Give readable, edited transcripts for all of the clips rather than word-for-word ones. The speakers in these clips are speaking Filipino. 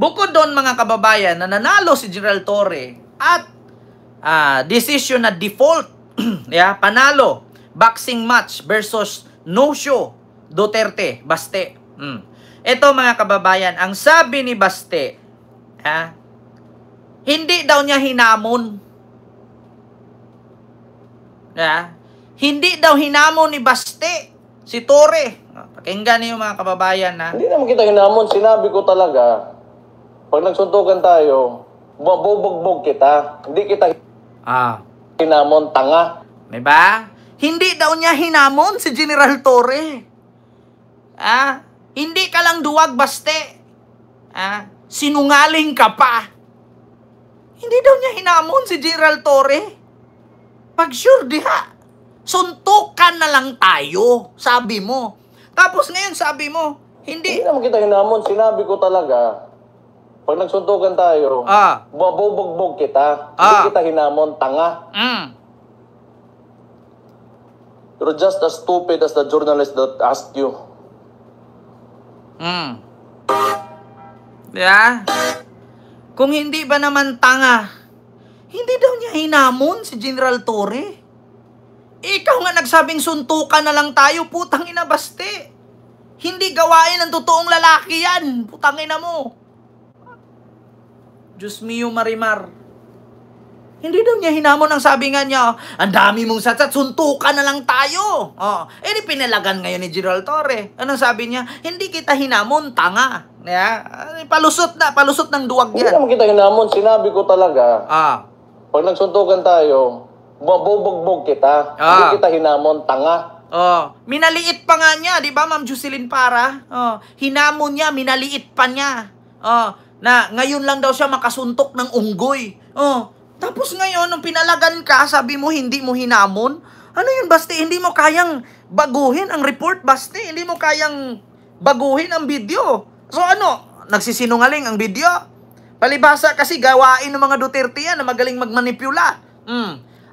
Bukod doon mga kababayan na nanalo si General Torre at decision na default, yeah, panalo, boxing match versus no-show Duterte, Baste. Ito mga kababayan, ang sabi ni Baste, hindi daw niya hinamon. Hindi daw hinamon ni Baste si Torre. Pakinggan niyo mga kababayan. Hindi naman kita hinamon. Sinabi ko talaga, pag nagsuntukan tayo, bubugbog kita. Hindi kita hinamon, tanga. Diba? Hindi daw niya hinamon si General Torre. Hindi ka lang duwag, Baste. Sinungaling ka pa. Hindi daw niya hinamon si General Torre. Pag sure diha, suntukan na lang tayo, sabi mo. Tapos ngayon sabi mo, hindi naman kita hinamon. Sinabi ko talaga, pag nagsuntukan tayo, bubugbog kita. Hindi kita hinamon, tanga. You're just as stupid as the journalist that asked you. Yeah? Kung hindi ba naman tanga, hindi daw niya hinamon si General Torre. Ikaw nga nagsabing suntukan na lang tayo, putang ina, Baste. Hindi gawain ng totoong lalaki yan, putang ina mo. Diyos mio, Marimar. Hindi daw niya hinamon, ang sabi nga niya, ang dami mong satsat, suntukan na lang tayo. Di pinalagan ngayon ni General Torre. Anong sabi niya? Hindi kita hinamon, tanga. Palusot ng duwag yan. Hindi naman kita hinamon. Sinabi ko talaga, pag nagsuntukan tayo, bubugbog kita. Hindi kita hinamon, tanga. Minaliit pa nga niya, di ba, Ma'am Jocelyn Para? Hinamon niya, minaliit pa niya. Na ngayon lang daw siya makasuntok ng unggoy. Tapos ngayon, nung pinalagan ka, sabi mo, hindi mo hinamon? Ano yun, Baste? Hindi mo kayang baguhin ang report, Baste? Hindi mo kayang baguhin ang video? So ano, nagsisinungaling ang video? Palibhasa kasi gawain ng mga Duterte yan na magaling magmanipula.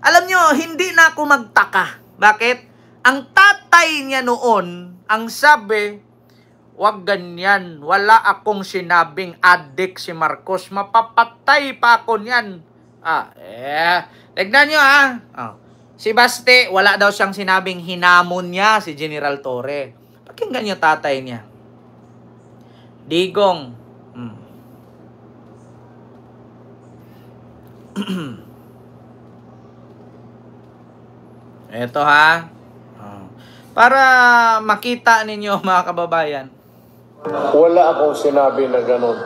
Alam nyo, hindi na ako magtaka. Bakit? Ang tatay niya noon, ang sabi, wag ganyan, wala akong sinabing adik si Marcos, mapapatay pa ako niyan. Tignan nyo si Baste, wala daw siyang sinabing hinamon niya si General Torre. Pakinggan nyo tatay niya. Digong. Ito para makita ninyo mga kababayan. Wala akong sinabi na ganun.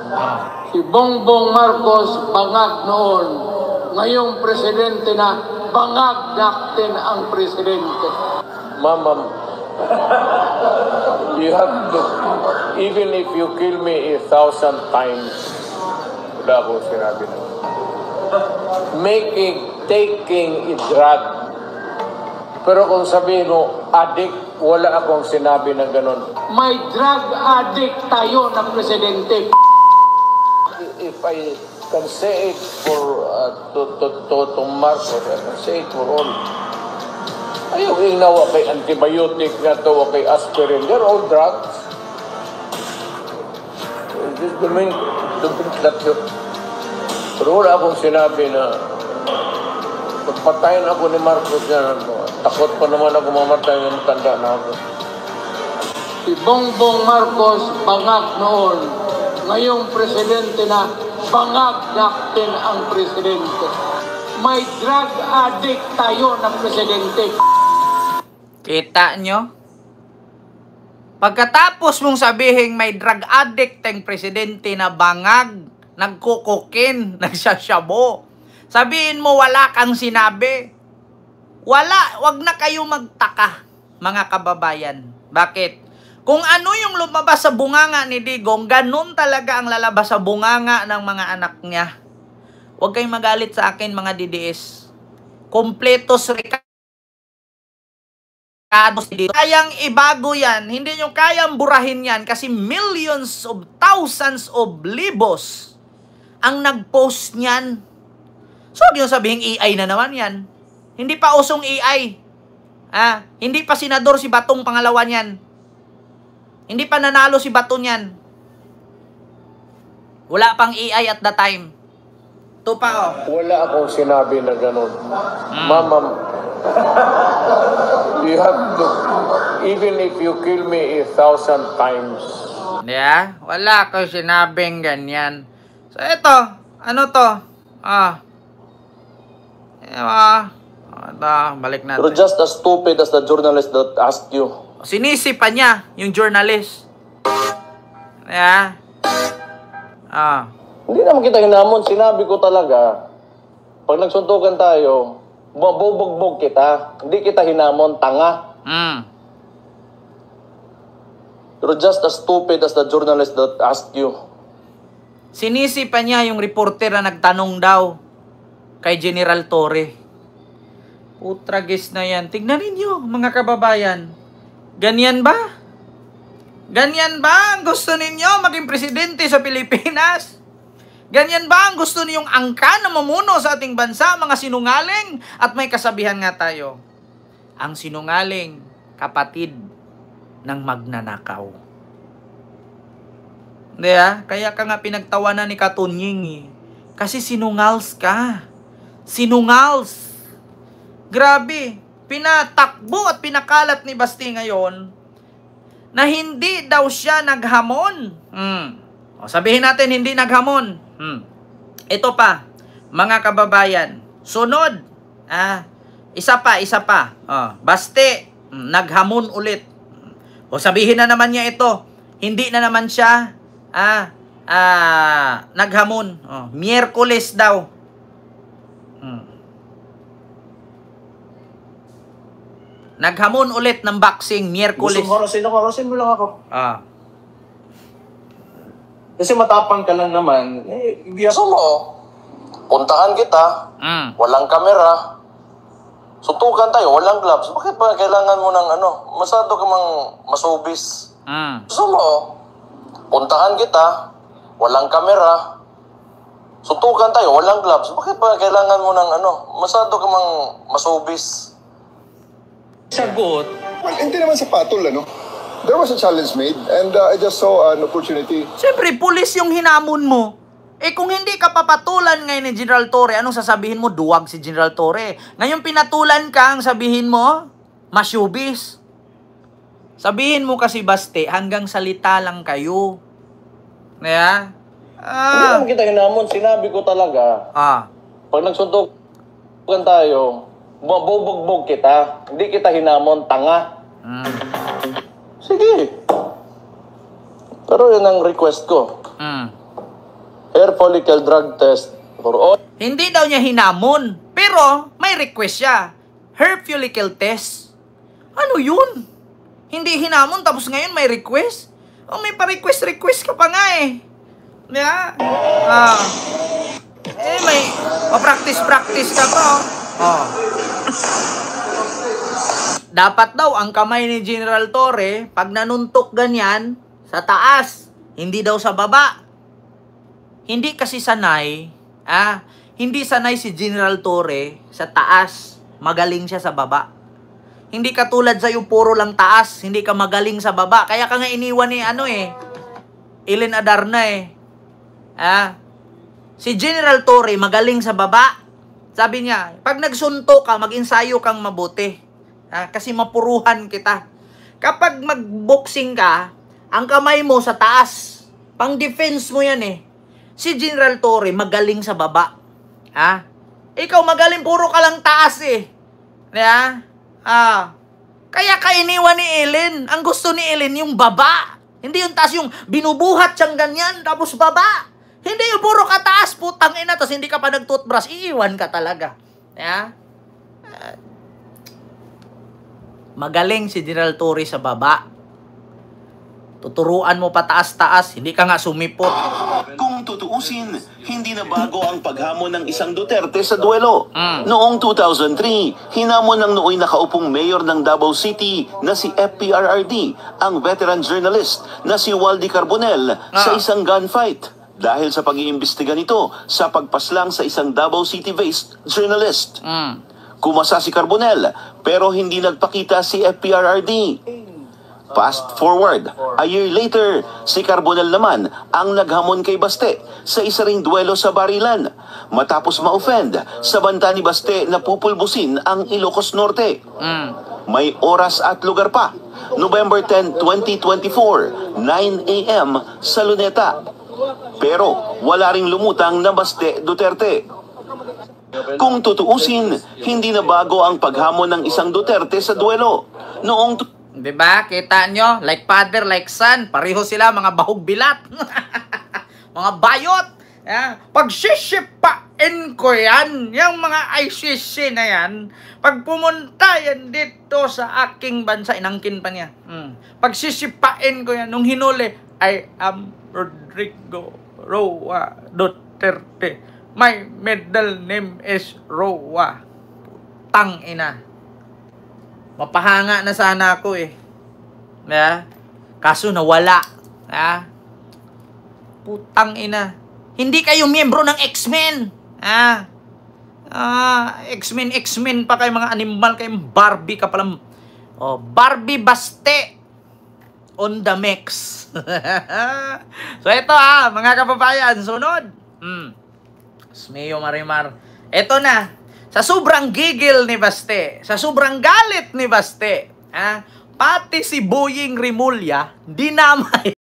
Si Bongbong Marcos bangag noon. Ngayong presidente na, bangag natin ang presidente. Ma'am, you have to, even if you kill me 1,000 times, wala akong sinabi na. Taking a drug. Pero kung sabihin mo, addict, wala akong sinabi na ganun. May drug addict tayo na presidente. If I can say it for to Marcos, I can say it for all. Ayaw inawa kay antibiotic na to, kay aspirin. They're all drugs. Just to mean that you. Pero wala akong sinabi na pagpatayin ako ni Marcos yan. Takot pa naman ako mamatay ng tanda na ako. Si Bongbong Marcos bangag noon. Ngayong presidente na, bangag natin ang presidente. May drug addict tayo na presidente. Kita nyo? Pagkatapos mong sabihin may drug addict tayong presidente na bangag, nagkukukin, nagsasyabo, sabihin mo wala kang sinabi. Wag na kayo magtaka, mga kababayan. Bakit? Kung ano yung lumabas sa bunganga ni Digong, ganun talaga ang lalabas sa bunganga ng mga anak niya. Huwag kayong magalit sa akin, mga DDS. Kompletos recados dito. Kayang ibago yan. Hindi nyo kayang burahin yan kasi millions of thousands of libos ang nag-post niyan. So, huwag nyo sabihin AI na naman yan. Hindi pa usong AI. Hindi pa senador si Batong pangalawa niyan. Hindi pa nanalo si Bato niyan. Wala pang AI at the time. Ito pa, oh. Wala akong sinabi na ganun. Mama, you have to, even if you kill me 1,000 times. Yeah, wala akong sinabing ganyan. So, ito. Ano to? Balik natin. You're just as stupid as the journalist that asked you. Sinisipa niya yung journalist. Yeah. Hindi naman kita hinamon. Sinabi ko talaga, pag nagsuntukan tayo, mabubugbog kita. Hindi kita hinamon, tanga. You're just as stupid as the journalist that asked you. Sinisipa niya yung reporter na nagtanong daw kay General Torre. Putragis na yan. Tignan ninyo, mga kababayan. Ganyan ba? Ganyan ba ang gusto ninyo maging presidente sa Pilipinas? Ganyan ba ang gusto niyong angkan na mamuno sa ating bansa, mga sinungaling? At may kasabihan nga tayo, ang sinungaling, kapatid ng magnanakaw. Hindi Kaya ka nga pinagtawanan ni Katunying eh. Kasi sinungals ka. Sinungals. Grabe. Pinatakbo at pinakalat ni Basti ngayon na hindi daw siya naghamon. O, sabihin natin hindi naghamon. Ito pa, mga kababayan. Sunod. Isa pa. Basti, naghamon ulit. O sabihin na naman niya ito, hindi na naman siya naghamon. Miyerkules daw. Naghamon ulit ng boxing, Miyerkules. Gusto mo harasin mo lang ako. Kasi matapang ka lang naman. Gusto mo, puntahan kita, walang kamera, suntukan tayo, walang gloves. Bakit ba kailangan mo ng masyado ka mang masubis? Gusto mo, puntahan kita, walang kamera, suntukan tayo, walang gloves. Bakit ba kailangan mo ng masyado ka mang masubis? Sagot. Well, hindi naman sa patol, There was a challenge made and I just saw an opportunity. Siyempre, pulis yung hinamon mo. Kung hindi ka papatulan ngayon ni General Torre, anong sasabihin mo? Duwag si General Torre. Ngayon pinatulan ka, ang sabihin mo, masyubis. Sabihin mo kasi, Baste, hanggang salita lang kayo. Hindi naman kita hinamon. Sinabi ko talaga, pag nagsuntukan tayo, mabubugbog kita. Hindi kita hinamon, tanga. Sige. Pero yun ang request ko. Hair follicle drug test for all. Hindi daw niya hinamon. Pero may request siya. Hair follicle test. Ano yun? Hindi hinamon tapos ngayon may request? May pa-request ka pa nga eh. May practice ka pa. Dapat daw ang kamay ni General Torre, pag nanuntok ganyan, sa taas, hindi daw sa baba. Hindi kasi sanay, hindi sanay si General Torre sa taas, magaling siya sa baba. Hindi katulad sa yung puro lang taas, hindi ka magaling sa baba. Kaya ka nga iniwan ni Ellen Adarna Si General Torre magaling sa baba. Sabi niya, pag nagsunto ka, mag-ensayo kang mabuti. Kasi mapuruhan kita. Kapag mag-boxing ka, ang kamay mo sa taas. Pang-defense mo yan Si General Torre magaling sa baba. Ikaw magaling, puro ka lang taas Kaya ka iniwan ni Ellen. Ang gusto ni Ellen yung baba. Hindi yung taas, yung binubuhat siyang ganyan, tapos baba. Hindi yung puro ka taas, putang ina, tapos hindi ka pa nag-toothbrush, iiwan ka talaga. Magaling si General Torre sa baba. Tuturuan mo pa taas-taas, hindi ka nga sumipot. Kung tutuusin, hindi na bago ang paghamon ng isang Duterte sa duelo. Noong 2003, hinamon ng nooy nakaupong mayor ng Davao City na si FPRRD, ang veteran journalist na si Waldy Carbonell sa isang gunfight. Dahil sa pag-iimbestiga nito sa pagpaslang sa isang Davao City-based journalist. Kumasa si Carbonell pero hindi nagpakita si FPRRD. Fast forward, a year later, si Carbonell naman ang naghamon kay Baste sa isa ring duelo sa barilan. Matapos ma-offend, sa banta ni Baste na pupulbusin ang Ilocos Norte. May oras at lugar pa. November 10, 2024, 9 a.m. sa Luneta. Pero wala ring lumutang na Baste Duterte. Kung tutuusin, hindi na bago ang paghamon ng isang Duterte sa duelo. Noong Diba? Kita nyo? Like father, like son. Pareho sila, mga bahog bilat. Mga bayot. Pagsisipain ko yan. Yung mga ICC na yan. Pag pumunta yan dito sa aking bansa, inangkin pa niya. Pagsisipain ko yan. Nung hinuli, I am Rodrigo Roa Duterte. My middle name is Roa. Putang ina. Mapahanga na sana ako eh. Kaso nawala. Putang ina. Hindi kayo miyembro ng X-Men. X-Men pa kayo, mga animal kayo. Barbie ka pala. Barbie Baste on the mix. So ito mga kababayan, sunod. Smeo Marimar. Ito na. Sa sobrang gigil ni Baste, sa sobrang galit ni Baste, pati si Boying Rimulya, dinamay